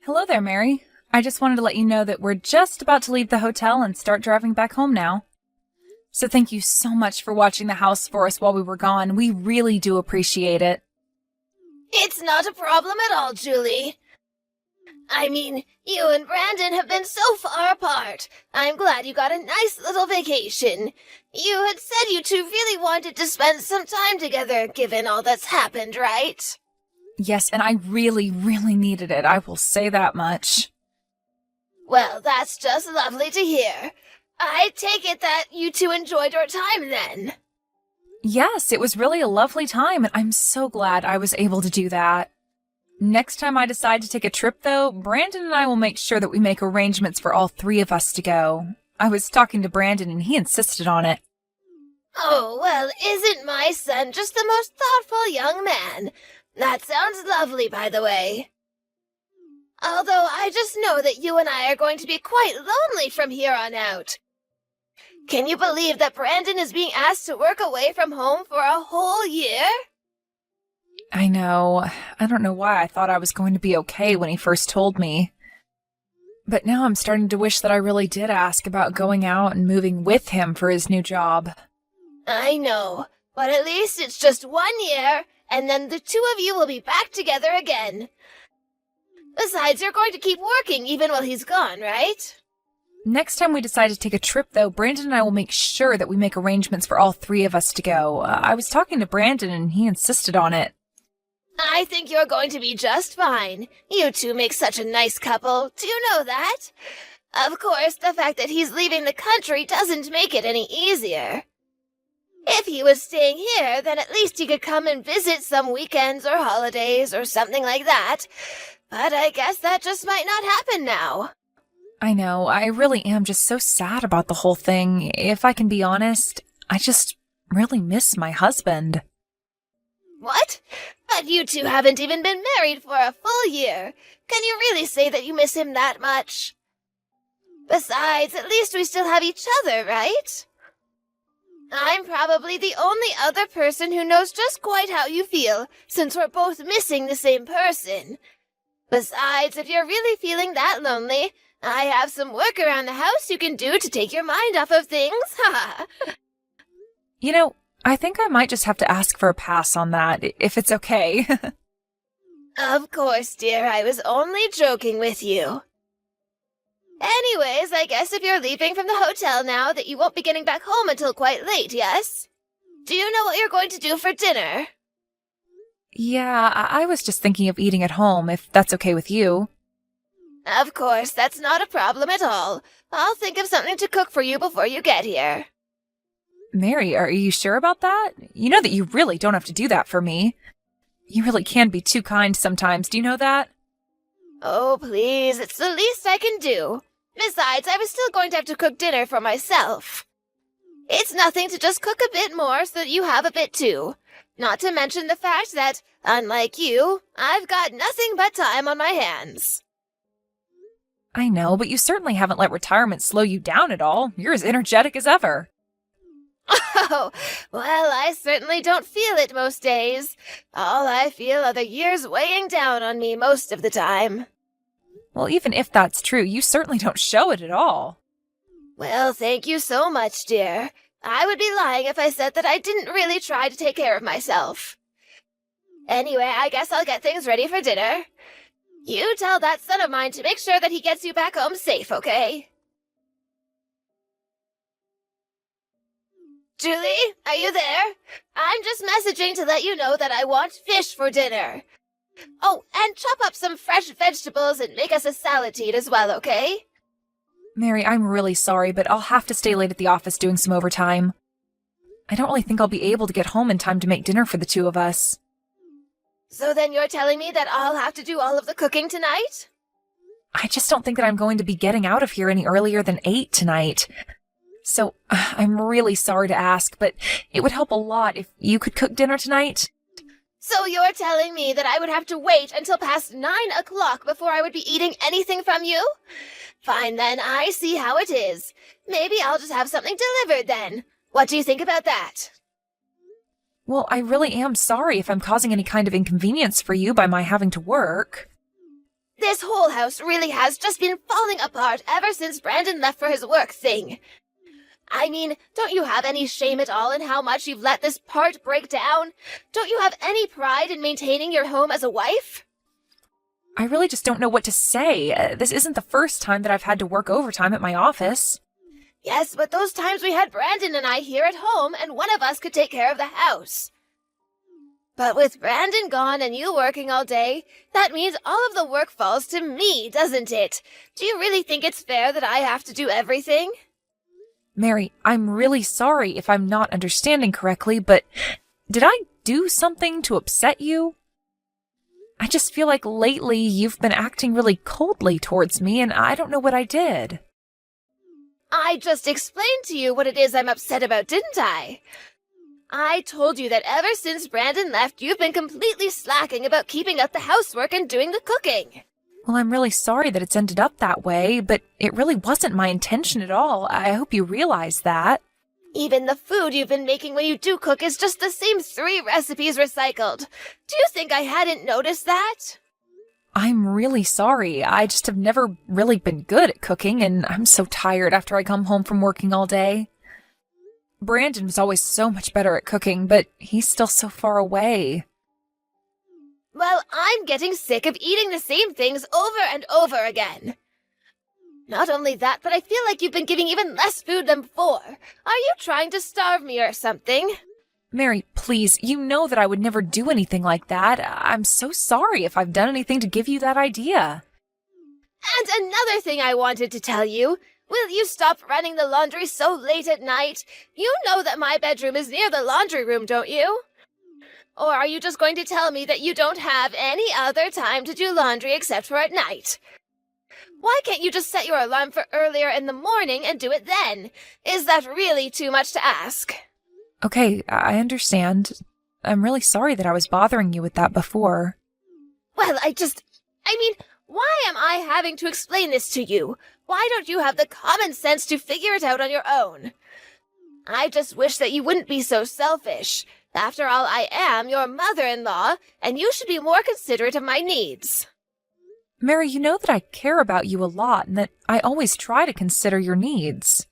Hello there, Mary. I just wanted to let you know that we're just about to leave the hotel and start driving back home now. So thank you so much for watching the house for us while we were gone. We really do appreciate it. It's not a problem at all, Julie. I mean, you and Brandon have been so far apart. I'm glad you got a nice little vacation. You had said you two really wanted to spend some time together, given all that's happened, right? Yes, and I really, really needed it. I will say that much. Well, that's just lovely to hear. I take it that you two enjoyed your time then. Yes, it was really a lovely time, and I'm so glad I was able to do that. Next time I decide to take a trip, though, Brandon and I will make sure that we make arrangements for all three of us to go. I was talking to Brandon, and he insisted on it. Oh, well, isn't my son just the most thoughtful young man? That sounds lovely, by the way. Although I just know that you and I are going to be quite lonely from here on out. Can you believe that Brandon is being asked to work away from home for a whole year? I know. I don't know why I thought I was going to be okay when he first told me. But now I'm starting to wish that I really did ask about going out and moving with him for his new job. I know, but at least it's just 1 year, and then the two of you will be back together again. Besides, you're going to keep working even while he's gone, right? Next time we decide to take a trip, though, Brandon and I will make sure that we make arrangements for all three of us to go. I was talking to Brandon, and he insisted on it. I think you're going to be just fine. You two make such a nice couple. Do you know that? Of course, the fact that he's leaving the country doesn't make it any easier. If he was staying here, then at least he could come and visit some weekends or holidays or something like that. But I guess that just might not happen now. I know, I really am just so sad about the whole thing. If I can be honest, I just really miss my husband. What? But you two haven't even been married for a full year. Can you really say that you miss him that much? Besides, at least we still have each other, right? I'm probably the only other person who knows just quite how you feel, since we're both missing the same person. Besides, if you're really feeling that lonely, I have some work around the house you can do to take your mind off of things, ha! You know, I think I might just have to ask for a pass on that, if it's okay. Of course, dear, I was only joking with you. Anyways, I guess if you're leaving from the hotel now, that you won't be getting back home until quite late, yes? Do you know what you're going to do for dinner? Yeah, I was just thinking of eating at home, if that's okay with you. Of course, that's not a problem at all. I'll think of something to cook for you before you get here. Mary, are you sure about that? You know that you really don't have to do that for me. You really can be too kind sometimes, do you know that? Oh, please, it's the least I can do. Besides, I was still going to have to cook dinner for myself. It's nothing to just cook a bit more so that you have a bit too. Not to mention the fact that, unlike you, I've got nothing but time on my hands. I know, but you certainly haven't let retirement slow you down at all. You're as energetic as ever. Oh, well, I certainly don't feel it most days. All I feel are the years weighing down on me most of the time. Well, even if that's true, you certainly don't show it at all. Well, thank you so much, dear. I would be lying if I said that I didn't really try to take care of myself. Anyway, I guess I'll get things ready for dinner. You tell that son of mine to make sure that he gets you back home safe, okay? Julie, are you there? I'm just messaging to let you know that I want fish for dinner. Oh, and chop up some fresh vegetables and make us a salad to eat as well, okay? Mary, I'm really sorry, but I'll have to stay late at the office doing some overtime. I don't really think I'll be able to get home in time to make dinner for the two of us. So then you're telling me that I'll have to do all of the cooking tonight? I just don't think that I'm going to be getting out of here any earlier than 8 tonight. So, I'm really sorry to ask, but it would help a lot if you could cook dinner tonight. So you're telling me that I would have to wait until past 9 o'clock before I would be eating anything from you? Fine then, I see how it is. Maybe I'll just have something delivered then. What do you think about that? Well, I really am sorry if I'm causing any kind of inconvenience for you by my having to work. This whole house really has just been falling apart ever since Brandon left for his work thing. I mean, don't you have any shame at all in how much you've let this part break down? Don't you have any pride in maintaining your home as a wife? I really just don't know what to say. This isn't the first time that I've had to work overtime at my office. Yes, but those times we had Brandon and I here at home, and one of us could take care of the house. But with Brandon gone and you working all day, that means all of the work falls to me, doesn't it? Do you really think it's fair that I have to do everything? Mary, I'm really sorry if I'm not understanding correctly, but did I do something to upset you? I just feel like lately you've been acting really coldly towards me, and I don't know what I did. I just explained to you what it is I'm upset about, didn't I? I told you that ever since Brandon left, you've been completely slacking about keeping up the housework and doing the cooking. Well, I'm really sorry that it's ended up that way, but it really wasn't my intention at all. I hope you realize that. Even the food you've been making when you do cook is just the same 3 recipes recycled. Do you think I hadn't noticed that? I'm really sorry. I just have never really been good at cooking, and I'm so tired after I come home from working all day. Brandon was always so much better at cooking, but he's still so far away. Well, I'm getting sick of eating the same things over and over again. Not only that, but I feel like you've been giving even less food than before. Are you trying to starve me or something? Mary, please, you know that I would never do anything like that. I'm so sorry if I've done anything to give you that idea. And another thing I wanted to tell you. Will you stop running the laundry so late at night? You know that my bedroom is near the laundry room, don't you? Or are you just going to tell me that you don't have any other time to do laundry except for at night? Why can't you just set your alarm for earlier in the morning and do it then? Is that really too much to ask? Okay, I understand. I'm really sorry that I was bothering you with that before. Well, why am I having to explain this to you? Why don't you have the common sense to figure it out on your own? I just wish that you wouldn't be so selfish. After all, I am your mother-in-law, and you should be more considerate of my needs. Mary, you know that I care about you a lot, and that I always try to consider your needs.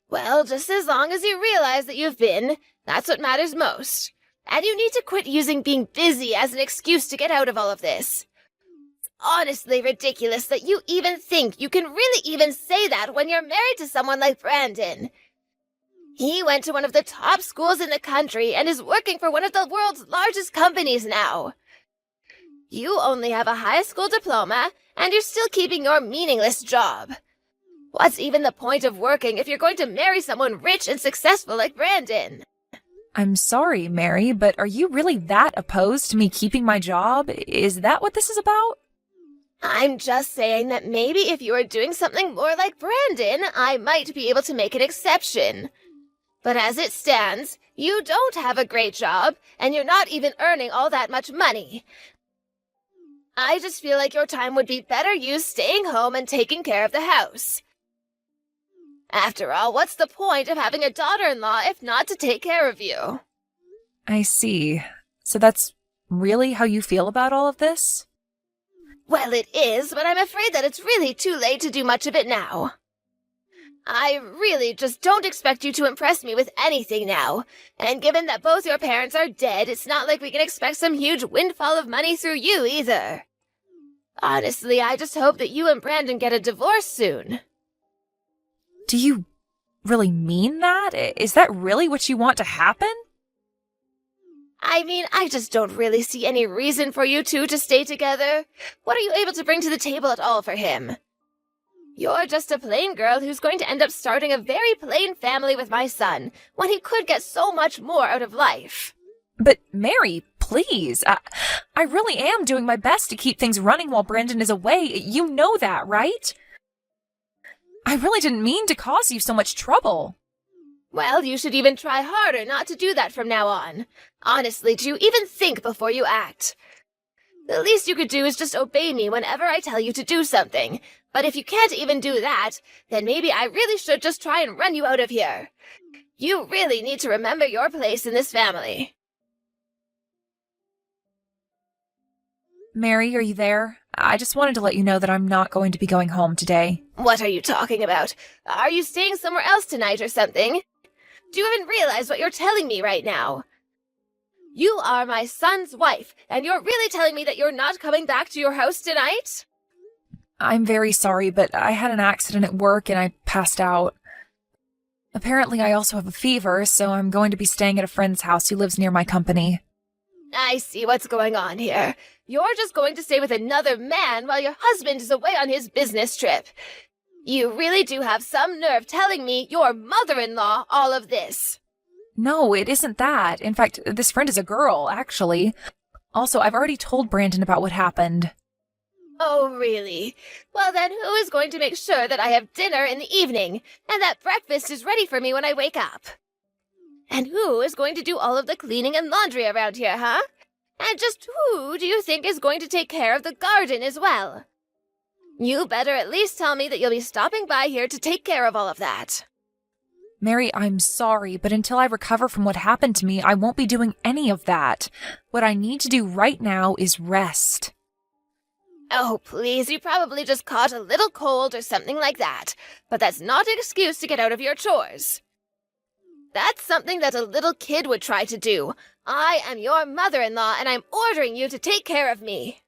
Well, just as long as you realize that you've been, that's what matters most. And you need to quit using being busy as an excuse to get out of all of this. Honestly ridiculous that you even think you can really even say that when you're married to someone like Brandon. He went to one of the top schools in the country and is working for one of the world's largest companies now. You only have a high school diploma, and you're still keeping your meaningless job. What's even the point of working if you're going to marry someone rich and successful like Brandon? I'm sorry, Mary, but are you really that opposed to me keeping my job? Is that what this is about? I'm just saying that maybe if you were doing something more like Brandon, I might be able to make an exception. But as it stands, you don't have a great job, and you're not even earning all that much money. I just feel like your time would be better used staying home and taking care of the house. After all, what's the point of having a daughter-in-law if not to take care of you? I see. So that's really how you feel about all of this? Well, it is, but I'm afraid that it's really too late to do much of it now. I really just don't expect you to impress me with anything now. And given that both your parents are dead, it's not like we can expect some huge windfall of money through you either. Honestly, I just hope that you and Brandon get a divorce soon. Do you really mean that? Is that really what you want to happen? I just don't really see any reason for you two to stay together. What are you able to bring to the table at all for him? You're just a plain girl who's going to end up starting a very plain family with my son, when he could get so much more out of life. But Mary, please, I really am doing my best to keep things running while Brandon is away. You know that, right? I really didn't mean to cause you so much trouble. Well, you should even try harder not to do that from now on. Honestly, do you even think before you act? The least you could do is just obey me whenever I tell you to do something. But if you can't even do that, then maybe I really should just try and run you out of here. You really need to remember your place in this family. Mary, are you there? I just wanted to let you know that I'm not going to be going home today. What are you talking about? Are you staying somewhere else tonight or something? Do you even realize what you're telling me right now? You are my son's wife, and you're really telling me that you're not coming back to your house tonight? I'm very sorry, but I had an accident at work and I passed out. Apparently, I also have a fever, so I'm going to be staying at a friend's house who lives near my company. I see what's going on here. You're just going to stay with another man while your husband is away on his business trip. You really do have some nerve telling me, your mother-in-law, all of this. No, it isn't that. In fact, this friend is a girl, actually. Also, I've already told Brandon about what happened. Oh, really? Well then, who is going to make sure that I have dinner in the evening, and that breakfast is ready for me when I wake up? And who is going to do all of the cleaning and laundry around here, huh? And just who do you think is going to take care of the garden as well? You better at least tell me that you'll be stopping by here to take care of all of that. Mary, I'm sorry, but until I recover from what happened to me, I won't be doing any of that. What I need to do right now is rest. Oh, please, you probably just caught a little cold or something like that. But that's not an excuse to get out of your chores. That's something that a little kid would try to do. I am your mother-in-law, and I'm ordering you to take care of me.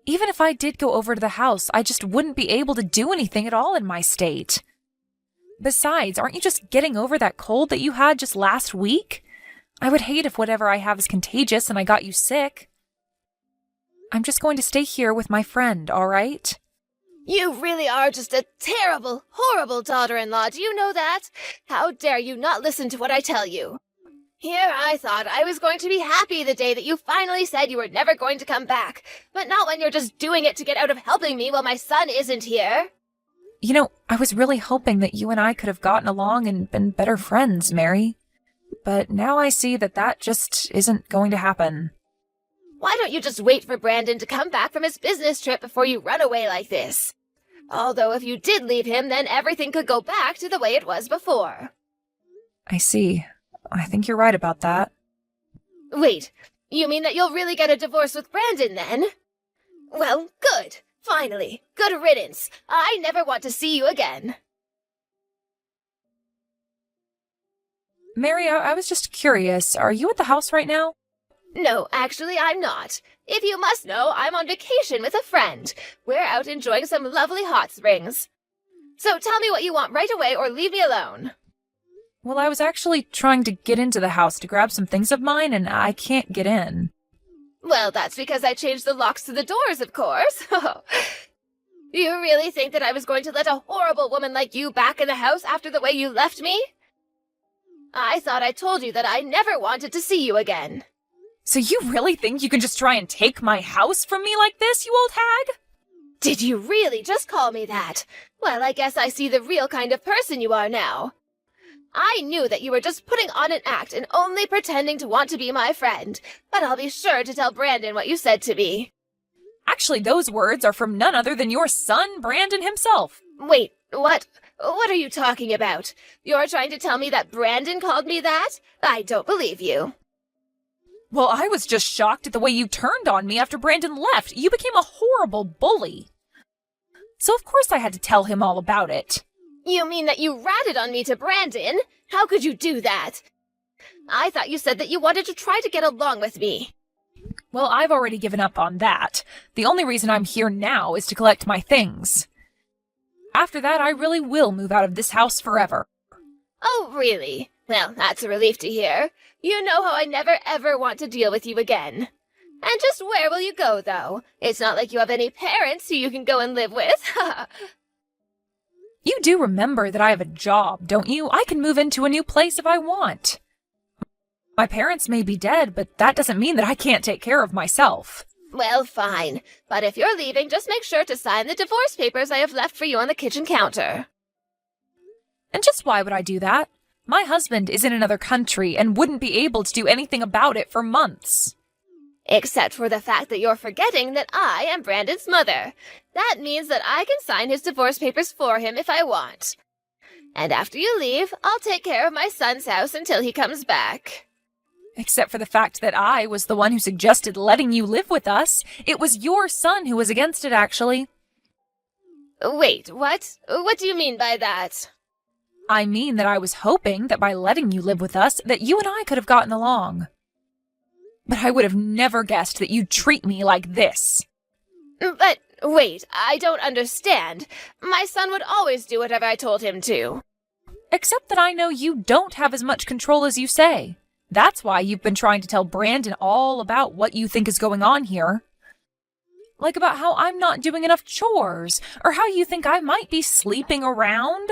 Even if I did go over to the house, I just wouldn't be able to do anything at all in my state. Besides, aren't you just getting over that cold that you had just last week? I would hate if whatever I have is contagious and I got you sick. I'm just going to stay here with my friend, all right? You really are just a terrible, horrible daughter-in-law, do you know that? How dare you not listen to what I tell you? Here I thought I was going to be happy the day that you finally said you were never going to come back, but not when you're just doing it to get out of helping me while my son isn't here. You know, I was really hoping that you and I could have gotten along and been better friends, Mary. But now I see that that just isn't going to happen. Why don't you just wait for Brandon to come back from his business trip before you run away like this? Although if you did leave him, then everything could go back to the way it was before. I see. I think you're right about that. Wait, you mean that you'll really get a divorce with Brandon then? Well, good. Finally. Good riddance. I never want to see you again. Mary, I was just curious. Are you at the house right now? No, actually, I'm not. If you must know, I'm on vacation with a friend. We're out enjoying some lovely hot springs. So tell me what you want right away or leave me alone. Well, I was actually trying to get into the house to grab some things of mine, and I can't get in. Well, that's because I changed the locks to the doors, of course. You really think that I was going to let a horrible woman like you back in the house after the way you left me? I thought I told you that I never wanted to see you again. So you really think you can just try and take my house from me like this, you old hag? Did you really just call me that? Well, I guess I see the real kind of person you are now. I knew that you were just putting on an act and only pretending to want to be my friend, but I'll be sure to tell Brandon what you said to me. Actually, those words are from none other than your son, Brandon himself. Wait, what? What are you talking about? You're trying to tell me that Brandon called me that? I don't believe you. Well, I was just shocked at the way you turned on me after Brandon left. You became a horrible bully. So of course I had to tell him all about it. You mean that you ratted on me to Brandon? How could you do that? I thought you said that you wanted to try to get along with me. Well, I've already given up on that. The only reason I'm here now is to collect my things. After that, I really will move out of this house forever. Oh, really? Well, that's a relief to hear. You know how I never ever want to deal with you again. And just where will you go, though? It's not like you have any parents who you can go and live with. You do remember that I have a job, don't you? I can move into a new place if I want. My parents may be dead, but that doesn't mean that I can't take care of myself. Well, fine. But if you're leaving, just make sure to sign the divorce papers I have left for you on the kitchen counter. And just why would I do that? My husband is in another country and wouldn't be able to do anything about it for months. Except for the fact that you're forgetting that I am Brandon's mother. That means that I can sign his divorce papers for him if I want. And after you leave, I'll take care of my son's house until he comes back. Except for the fact that I was the one who suggested letting you live with us. It was your son who was against it, actually. Wait, what? What do you mean by that? I mean that I was hoping that by letting you live with us, that you and I could have gotten along. But I would have never guessed that you'd treat me like this. But wait, I don't understand. My son would always do whatever I told him to. Except that I know you don't have as much control as you say. That's why you've been trying to tell Brandon all about what you think is going on here. Like about how I'm not doing enough chores, or how you think I might be sleeping around.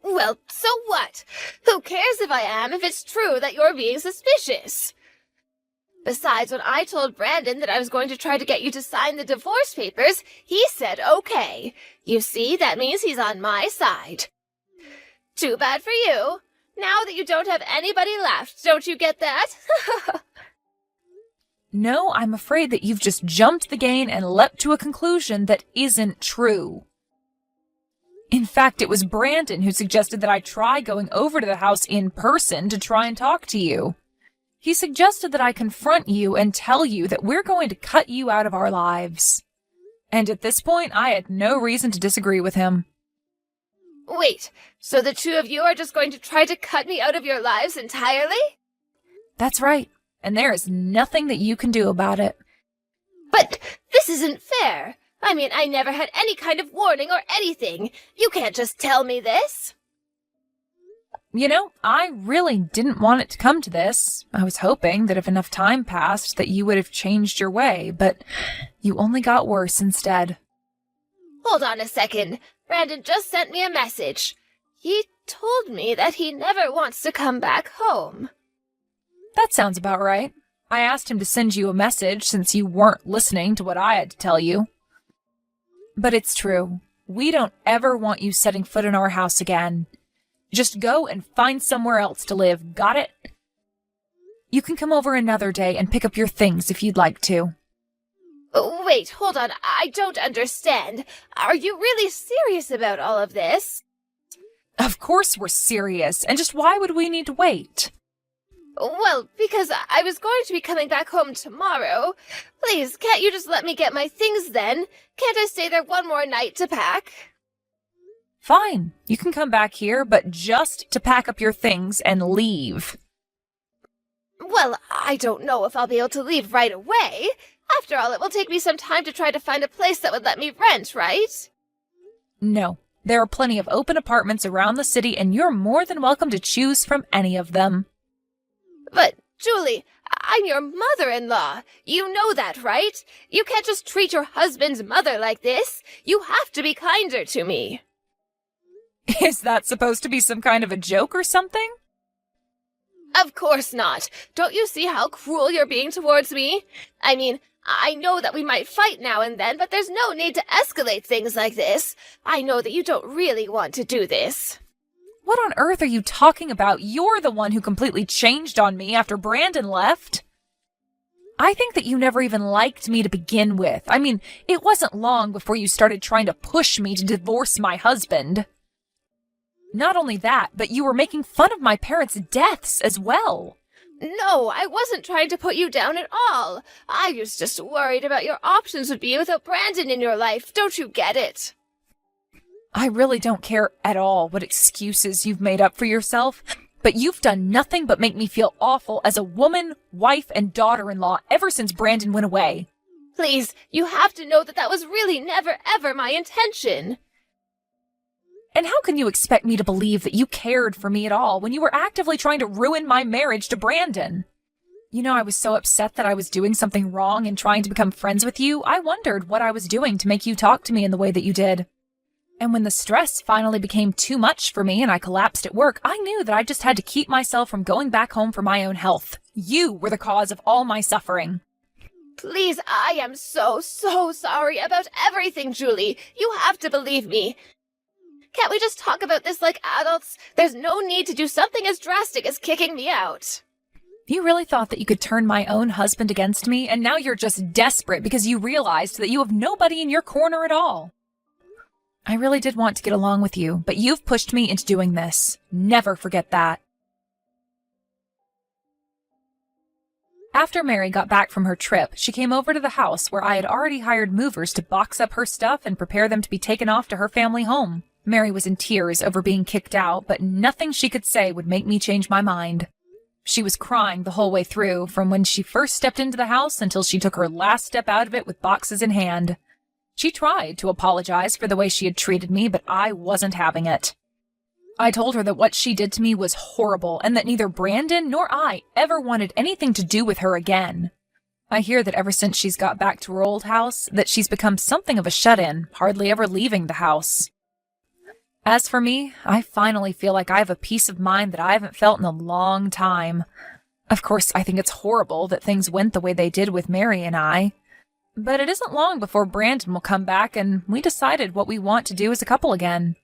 Well, so what? Who cares if I am, if it's true that you're being suspicious? Besides, when I told Brandon that I was going to try to get you to sign the divorce papers, he said okay. You see, that means he's on my side. Too bad for you. Now that you don't have anybody left, don't you get that? No, I'm afraid that you've just jumped the gun and leapt to a conclusion that isn't true. In fact, it was Brandon who suggested that I try going over to the house in person to try and talk to you. He suggested that I confront you and tell you that we're going to cut you out of our lives. And at this point, I had no reason to disagree with him. Wait, so the two of you are just going to try to cut me out of your lives entirely? That's right, and there is nothing that you can do about it. But this isn't fair. I mean, I never had any kind of warning or anything. You can't just tell me this. You know, I really didn't want it to come to this. I was hoping that if enough time passed that you would have changed your way, but you only got worse instead. Hold on a second. Brandon just sent me a message. He told me that he never wants to come back home. That sounds about right. I asked him to send you a message since you weren't listening to what I had to tell you. But it's true. We don't ever want you setting foot in our house again. Just go and find somewhere else to live, got it? You can come over another day and pick up your things if you'd like to. Wait, hold on. I don't understand. Are you really serious about all of this? Of course we're serious, and just why would we need to wait? Well, because I was going to be coming back home tomorrow. Please, can't you just let me get my things then? Can't I stay there one more night to pack? Fine, you can come back here, but just to pack up your things and leave. Well, I don't know if I'll be able to leave right away. After all, it will take me some time to try to find a place that would let me rent, right? No, there are plenty of open apartments around the city, and you're more than welcome to choose from any of them. But, Julie, I'm your mother-in-law. You know that, right? You can't just treat your husband's mother like this. You have to be kinder to me. Is that supposed to be some kind of a joke or something? Of course not. Don't you see how cruel you're being towards me? I mean, I know that we might fight now and then, but there's no need to escalate things like this. I know that you don't really want to do this. What on earth are you talking about? You're the one who completely changed on me after Brandon left. I think that you never even liked me to begin with. I mean, it wasn't long before you started trying to push me to divorce my husband. Not only that, but you were making fun of my parents' deaths as well. No, I wasn't trying to put you down at all. I was just worried about your options would be without Brandon in your life. Don't you get it? I really don't care at all what excuses you've made up for yourself, but you've done nothing but make me feel awful as a woman, wife, and daughter-in-law ever since Brandon went away. Please, you have to know that that was really never, ever my intention. And how can you expect me to believe that you cared for me at all when you were actively trying to ruin my marriage to Brandon? You know, I was so upset that I was doing something wrong and trying to become friends with you, I wondered what I was doing to make you talk to me in the way that you did. And when the stress finally became too much for me and I collapsed at work, I knew that I just had to keep myself from going back home for my own health. You were the cause of all my suffering. Please, I am so sorry about everything, Julie. You have to believe me. Can't we just talk about this like adults? There's no need to do something as drastic as kicking me out. You really thought that you could turn my own husband against me, and now you're just desperate because you realized that you have nobody in your corner at all. I really did want to get along with you, but you've pushed me into doing this. Never forget that. After Mary got back from her trip, she came over to the house where I had already hired movers to box up her stuff and prepare them to be taken off to her family home. Mary was in tears over being kicked out, but nothing she could say would make me change my mind. She was crying the whole way through, from when she first stepped into the house until she took her last step out of it with boxes in hand. She tried to apologize for the way she had treated me, but I wasn't having it. I told her that what she did to me was horrible and that neither Brandon nor I ever wanted anything to do with her again. I hear that ever since she's got back to her old house, that she's become something of a shut-in, hardly ever leaving the house. As for me, I finally feel like I have a peace of mind that I haven't felt in a long time. Of course, I think it's horrible that things went the way they did with Mary and I. But it isn't long before Brandon will come back and we decided what we want to do as a couple again.